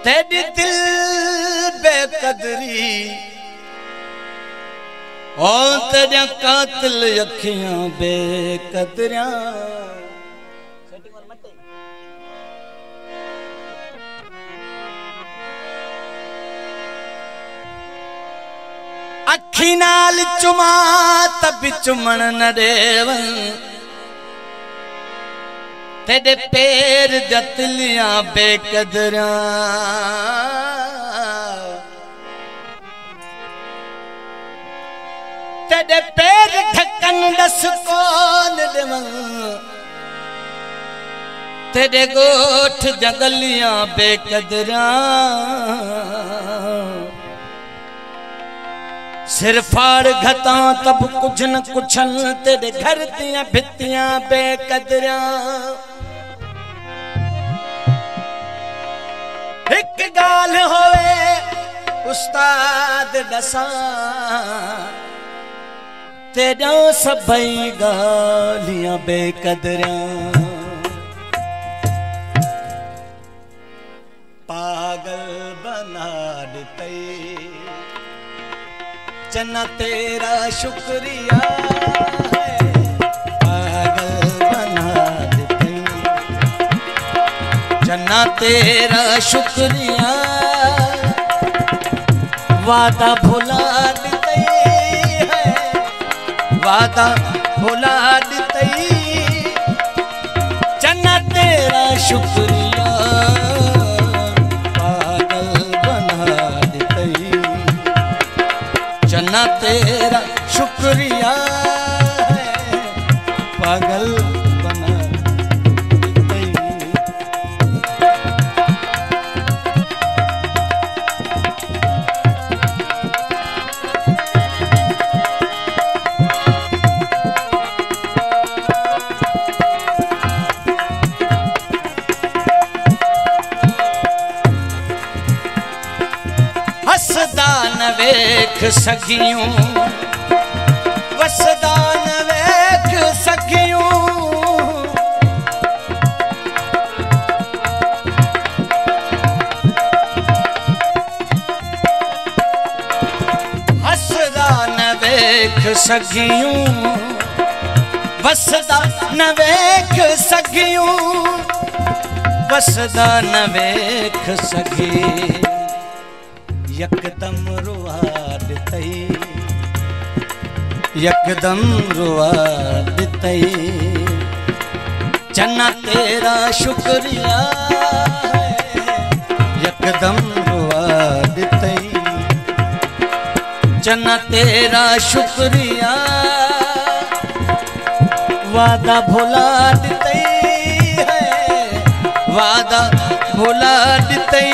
तेरी दिल बेकदरी और तेरिया कातिल अखियां बेकदरिया अखी नाल चुमा तब चुमन न देवन तेरे पैर जतलियां बेकदरिया तेरे पैर ढक्कन दस कौन देवन तेरे गोठ जगलियां बेकदरिया सिर फाड़ घता तब कुछ न कुछन तेरे घर दियां भित्तियां बेकदरिया एक गाल होवे उस्ताद दसा तेरा सबई गालियां बेकदरिया पागल बना देते चन्ना तेरा शुक्रिया है पागल बना देते चन्ना तेरा शुक्रिया वादा भुला देते है वादा भुला देते चन्ना तेरा शुक्रिया चन्ना तेरा शुक्रिया है पागल बना देते हसदा न वेख सगियूं वसदा न वेख सगियूं हसदा न वेख सगियूं वसदा न वेख सगियूं वसदा न वेख सगी यकदम रुआ देते यकदम रुआ देते चन्ना तेरा शुक्रिया है यकदम रुआ देते चन्ना तेरा शुक्रिया वादा भुला देते है वादा भुला देते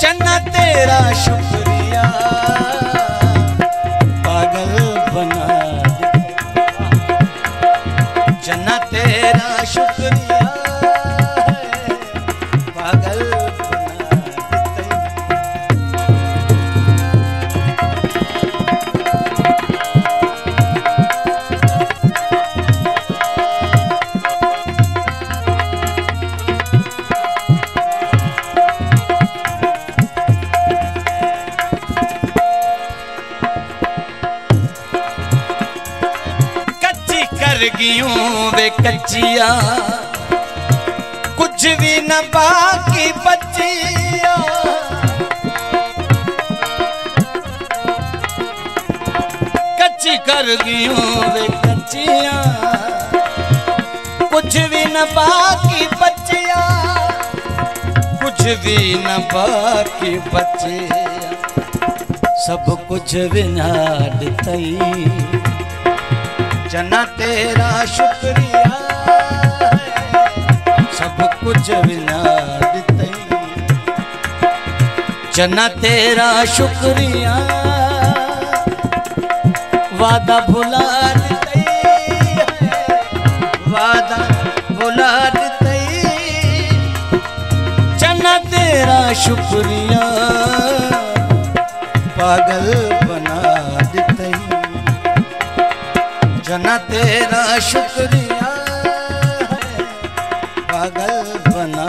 चन्ना तेरा शुक्रिया पागल बना देते चन्ना तेरा शुक्रिया पागल बना देते गियूं वे कच्चिया कुछ भी न बाकी बचिया कच्ची कर गियूं वे कच्चिया कुछ भी न बाकी बचिया कुछ भी न बाकी बचिया सब कुछ विना देते चन्ना तेरा शुक्रिया है सब कुछ विना देते चन्ना तेरा शुक्रिया वादा भुला देते वादा भुला देते चन्ना तेरा शुक्रिया पागल बना देते चन्ना तेरा शुक्रिया है पागल बना